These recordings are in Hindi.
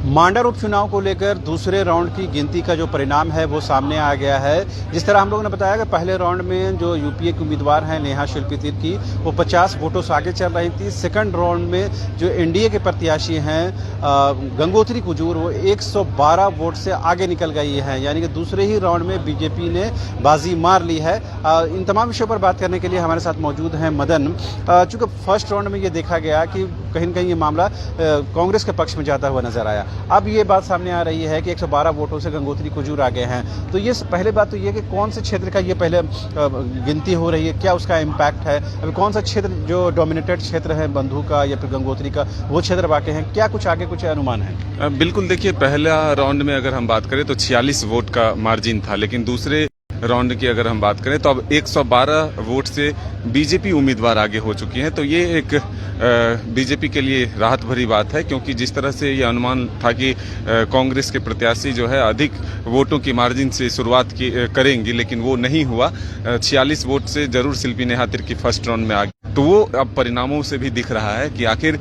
मांडर उपचुनाव को लेकर दूसरे राउंड की गिनती का जो परिणाम है वो सामने आ गया है। जिस तरह हम लोगों ने बताया कि पहले राउंड में जो यूपीए की उम्मीदवार हैं नेहा शिल्पी तिर्की वो 50 वोटों से आगे चल रही थी। सेकंड राउंड में जो एनडीए के प्रत्याशी हैं गंगोत्री कुजूर वो 112 वोट से आगे निकल गई है, यानी कि दूसरे ही राउंड में बीजेपी ने बाजी मार ली है। इन तमाम विषयों पर बात करने के लिए हमारे साथ मौजूद हैं मदन। चूँकि फर्स्ट राउंड में ये देखा गया कि कहीं न कहीं ये मामला कांग्रेस के पक्ष में जाता हुआ नजर आया। अब ये बात सामने आ रही है कि 112 वोटों से गंगोत्री कुजूर आगे हैं। तो ये पहले बात तो ये कि कौन से क्षेत्र का ये पहले गिनती हो रही है, क्या उसका इम्पैक्ट है, अभी कौन सा क्षेत्र जो डोमिनेटेड क्षेत्र है बंधु का या फिर गंगोत्री का वो क्षेत्र वाकई हैं, क्या कुछ आगे कुछ अनुमान है? बिल्कुल, देखिए पहला राउंड में अगर हम बात करें तो 46 वोट का मार्जिन था, लेकिन दूसरे राउंड की अगर हम बात करें तो अब 112 वोट से बीजेपी उम्मीदवार आगे हो चुकी हैं। तो ये एक बीजेपी के लिए राहत भरी बात है, क्योंकि जिस तरह से ये अनुमान था कि कांग्रेस के प्रत्याशी जो है अधिक वोटों की मार्जिन से शुरुआत करेंगी, लेकिन वो नहीं हुआ। 46 वोट से जरूर शिल्पी नेहा तिर्की फर्स्ट राउंड में आ गई। तो वो अब परिणामों से भी दिख रहा है कि आखिर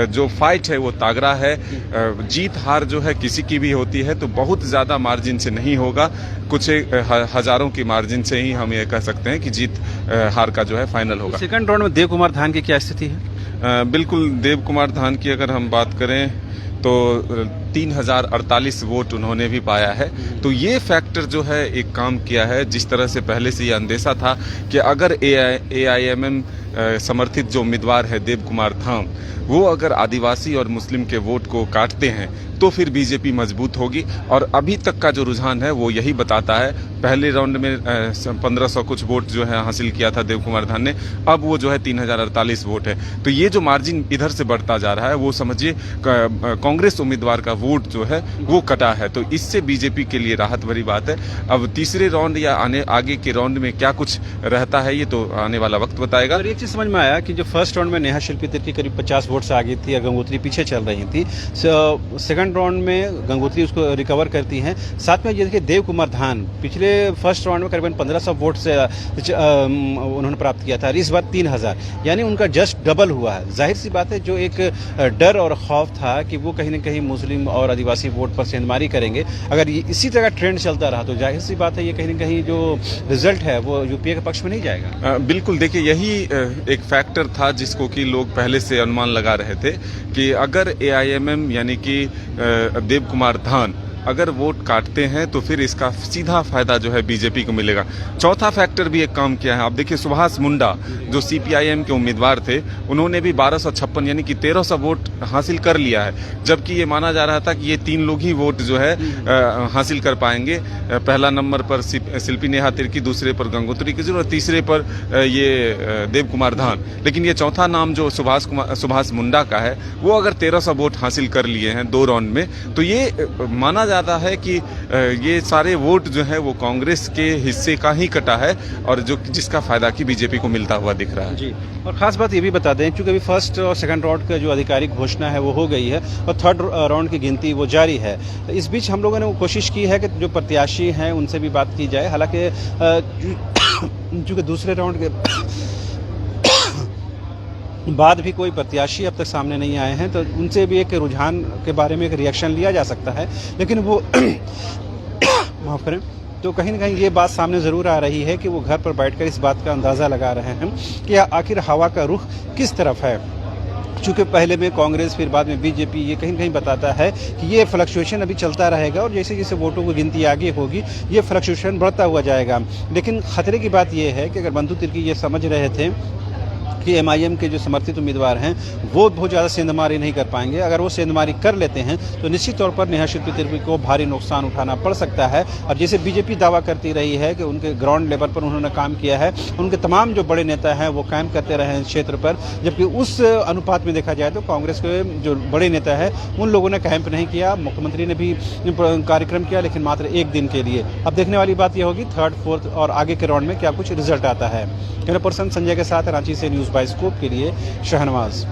जो फाइट है वो तागड़ा है। जीत हार जो है किसी की भी होती है, तो बहुत ज़्यादा मार्जिन से नहीं होगा, कुछ हजारों की मार्जिन से ही हम ये कह सकते हैं कि जीत हार का जो है फाइनल होगा। सेकंड राउंड में देव कुमार धान की क्या स्थिति है? बिल्कुल, देव कुमार धान की अगर हम बात करें तो 3048 वोट उन्होंने भी पाया है। तो ये फैक्टर जो है एक काम किया है। जिस तरह से पहले से ये अंदेशा था कि अगर AIMM समर्थित जो उम्मीदवार है देव कुमार धाम, वो अगर आदिवासी और मुस्लिम के वोट को काटते हैं तो फिर बीजेपी मजबूत होगी। और अभी तक का जो रुझान है वो यही बताता है। पहले राउंड में 1500 कुछ वोट जो है हासिल किया था देव कुमार धान ने, अब वो जो है 3048 वोट है। तो ये जो मार्जिन इधर से बढ़ता जा रहा है वो समझिए कांग्रेस उम्मीदवार का वोट जो है वो कटा है। तो इससे बीजेपी के लिए राहत भरी बात है। अब तीसरे राउंड या आगे के राउंड में क्या कुछ रहता है ये तो आने वाला वक्त बताएगा। और एक चीज समझ में आया कि जो फर्स्ट राउंड में नेहा शिल्पी तिर्की करीब 50 वोट से आगे थी, गंगोत्री पीछे चल रही थी। सेकंड राउंड में गंगोत्री उसको रिकवर करती हैं। साथ में ये देखिए देव कुमार धान पिछले फर्स्ट राउंड में करीबन 1500 वोट से उन्होंने प्राप्त किया था, इस बार 3000, यानी उनका जस्ट डबल हुआ है। जाहिर सी बात है जो एक डर और खौफ था कि वो कहीं ना कहीं मुस्लिम और आदिवासी वोट पर सेंधमारी करेंगे, अगर इसी तरह ट्रेंड चलता रहा तो जाहिर सी बात है ये कहीं ना कहीं जो रिजल्ट है वो यूपीए के पक्ष में नहीं जाएगा। बिल्कुल, देखिए यही एक फैक्टर था जिसको कि लोग पहले से अनुमान लगा रहे थे कि अगर AIMM यानी कि देव कुमार धान अगर वोट काटते हैं तो फिर इसका सीधा फायदा जो है बीजेपी को मिलेगा। चौथा फैक्टर भी एक काम किया है। आप देखिए सुभाष मुंडा जो CPIM के उम्मीदवार थे, उन्होंने भी 1256 यानी कि 1300 वोट हासिल कर लिया है, जबकि ये माना जा रहा था कि ये 3 लोग ही वोट जो है हासिल कर पाएंगे। पहला नंबर पर शिल्पी नेहा तिर्की, दूसरे पर गंगोत्री कुजूर और तीसरे पर ये देव कुमार धान। लेकिन ये चौथा नाम जो सुभाष मुंडा का है वो अगर 1300 वोट हासिल कर लिए हैं 2 राउंड में, तो ये माना जाता है कि ये सारे वोट जो है वो कांग्रेस के हिस्से का ही कटा है और जो जिसका फायदा की बीजेपी को मिलता हुआ दिख रहा है जी। और खास बात ये भी बता दें, क्योंकि अभी फर्स्ट और सेकंड राउंड का जो आधिकारिक घोषणा है वो हो गई है और थर्ड राउंड की गिनती वो जारी है। इस बीच हम लोगों ने कोशिश की है कि जो प्रत्याशी हैं उनसे भी बात की जाए। हालांकि चूँकि दूसरे राउंड के बाद भी कोई प्रत्याशी अब तक सामने नहीं आए हैं, तो उनसे भी एक रुझान के बारे में एक रिएक्शन लिया जा सकता है, लेकिन वो माफ़ करें, तो कहीं ना कहीं ये बात सामने ज़रूर आ रही है कि वो घर पर बैठकर इस बात का अंदाज़ा लगा रहे हैं कि आखिर हवा का रुख किस तरफ है। चूँकि पहले में कांग्रेस फिर बाद में बीजेपी, ये कहीं ना कहीं बताता है कि ये फ्लक्चुएशन अभी चलता रहेगा और जैसे जैसे वोटों की गिनती आगे होगी ये फ्लक्चुएशन बढ़ता हुआ जाएगा। लेकिन खतरे की बात ये है कि अगर बंधु तिर्की ये समझ रहे थे कि MIM के जो समर्थित उम्मीदवार हैं वो बहुत ज़्यादा सेंधमारी नहीं कर पाएंगे, अगर वो सेंधमारी कर लेते हैं तो निश्चित तौर पर नेहा शिल्पी तिर्की को भारी नुकसान उठाना पड़ सकता है। और जैसे बीजेपी दावा करती रही है कि उनके ग्राउंड लेवल पर उन्होंने काम किया है, उनके तमाम जो बड़े नेता हैं वो कायम करते रहे हैं क्षेत्र पर, जबकि उस अनुपात में देखा जाए तो कांग्रेस के जो बड़े नेता हैं उन लोगों ने कैंप नहीं किया। मुख्यमंत्री ने भी कार्यक्रम किया, लेकिन मात्र 1 दिन के लिए। अब देखने वाली बात यह होगी थर्ड, फोर्थ और आगे के राउंड में क्या कुछ रिजल्ट आता है। कैमरा पर्सन संजय के साथ रांची से न्यूज़ बाय स्कोप के लिए शहनवाज।